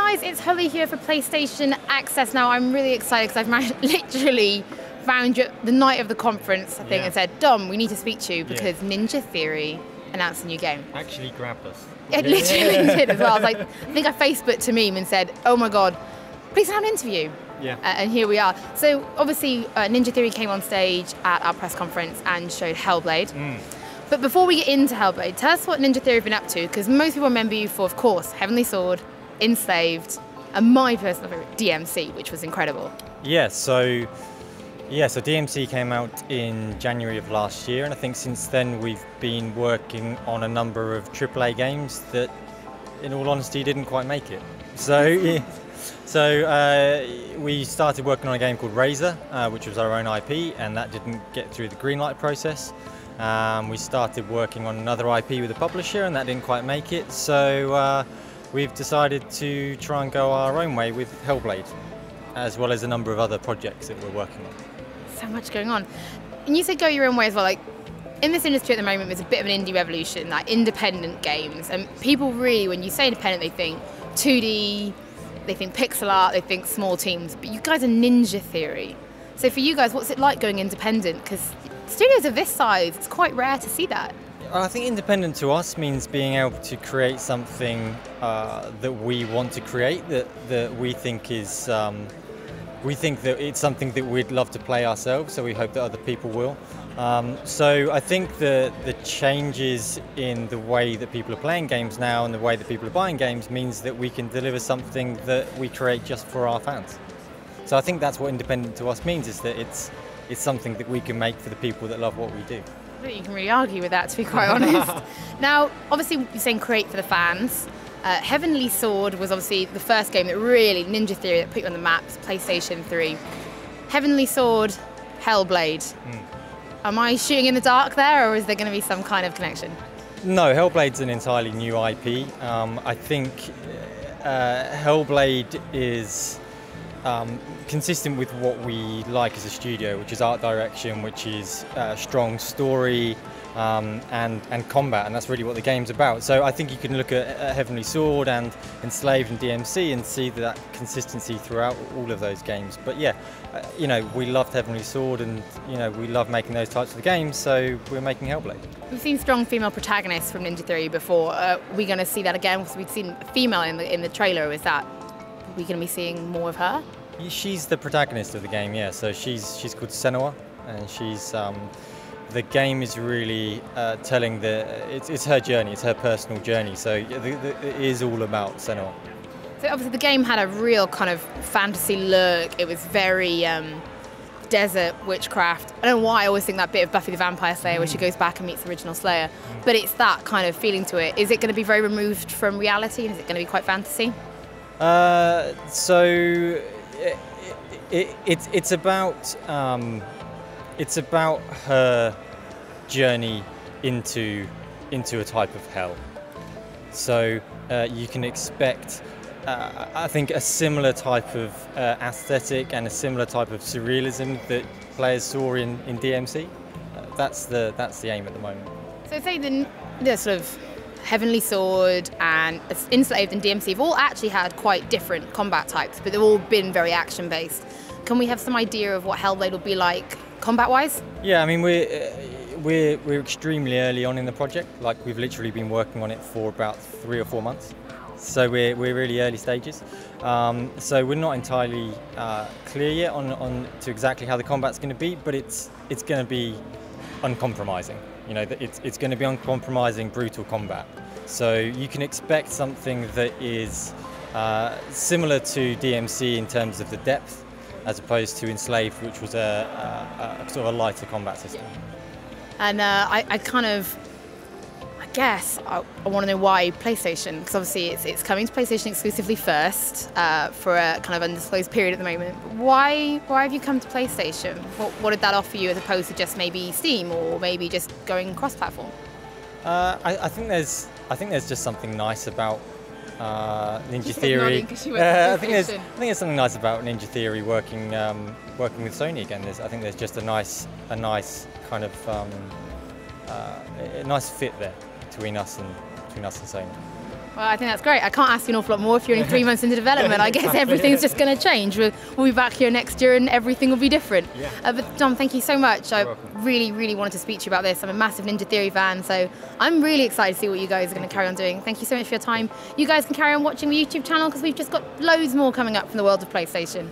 guys, it's Hollie here for PlayStation Access. Now I'm really excited because I've literally found you the night of the conference, I think, and said, Dom, we need to speak to you because Ninja Theory announced a new game. Actually grabbed us. It literally did as well. I was like, I think I Facebooked a meme and said, oh my God, please have an interview. Yeah. And here we are. So obviously Ninja Theory came on stage at our press conference and showed Hellblade. But before we get into Hellblade, tell us what Ninja Theory have been up to, because most people remember you for, of course, Heavenly Sword, Enslaved, and my personal favourite, DMC, which was incredible. So DMC came out in January of last year, and I think since then we've been working on a number of AAA games that, in all honesty, didn't quite make it. So we started working on a game called Razor, which was our own IP, and that didn't get through the greenlight process. We started working on another IP with a publisher, and that didn't quite make it. So we've decided to try and go our own way with Hellblade, as well as a number of other projects that we're working on. So much going on. And you said go your own way as well. Like, in this industry at the moment, there's a bit of an indie revolution, like independent games. And people really, when you say independent, they think 2D, they think pixel art, they think small teams. But you guys are Ninja Theory. So for you guys, what's it like going independent? Because studios of this size, it's quite rare to see that. I think independent to us means being able to create something that we want to create, that we think is, we think that it's something that we'd love to play ourselves, so we hope that other people will. So I think the changes in the way that people are playing games now and the way that people are buying games means that we can deliver something that we create just for our fans. So I think that's what independent to us means, is that it's something that we can make for the people that love what we do. I don't think you can really argue with that, to be quite honest. Now, obviously, you're saying create for the fans. Heavenly Sword was obviously the first game that really, Ninja Theory, that put you on the maps, PlayStation 3. Heavenly Sword, Hellblade. Am I shooting in the dark there, or is there going to be some kind of connection? No, Hellblade's an entirely new IP. I think Hellblade is consistent with what we like as a studio, which is art direction, which is strong story and combat, and that's really what the game's about. So I think you can look at Heavenly Sword and Enslaved and DMC and see that consistency throughout all of those games. But yeah, you know, we loved Heavenly Sword, and you know, we love making those types of games, so we're making Hellblade. We've seen strong female protagonists from Ninja Theory before. We're going to see that again, because we've seen a female in the trailer. Is that, are we going to be seeing more of her? She's the protagonist of the game, yeah. So she's called Senua, and she's the game is really telling it's her journey, it's her personal journey. So it is all about Senua. So obviously the game had a real kind of fantasy look. It was very desert witchcraft. I don't know why I always think that bit of Buffy the Vampire Slayer where she goes back and meets the original Slayer, but it's that kind of feeling to it. Is it going to be very removed from reality, and is it going to be quite fantasy? So it's about her journey into a type of hell. So you can expect, I think, a similar type of aesthetic and a similar type of surrealism that players saw in DMC. That's the aim at the moment. So say the sort of Heavenly Sword and Enslaved and DMC have all actually had quite different combat types, but they've all been very action-based. Can we have some idea of what Hellblade will be like combat-wise? Yeah, I mean, we're extremely early on in the project. Like, we've literally been working on it for about 3 or 4 months. So we're really early stages. So we're not entirely clear yet on to exactly how the combat's going to be, but it's going to be uncompromising. You know, it's going to be uncompromising, brutal combat. So you can expect something that is similar to DMC in terms of the depth, as opposed to Enslaved, which was a sort of a lighter combat system. And I guess I want to know why PlayStation, because obviously it's coming to PlayStation exclusively first for a kind of undisclosed period at the moment. Why have you come to PlayStation? What did that offer you, as opposed to just maybe Steam or maybe just going cross-platform? I think there's just something nice about Ninja Theory. I think there's something nice about Ninja Theory working with Sony again. I think there's just a nice kind of a nice fit there between us and Sony. Well, I think that's great. I can't ask you an awful lot more if you're only 3 months into development. I guess everything's just going to change. We'll be back here next year and everything will be different. Yeah. But Dom, thank you so much. I really, really wanted to speak to you about this. I'm a massive Ninja Theory fan, so I'm really excited to see what you guys are going to carry on doing. Thank you so much for your time. You guys can carry on watching the YouTube channel because we've just got loads more coming up from the world of PlayStation.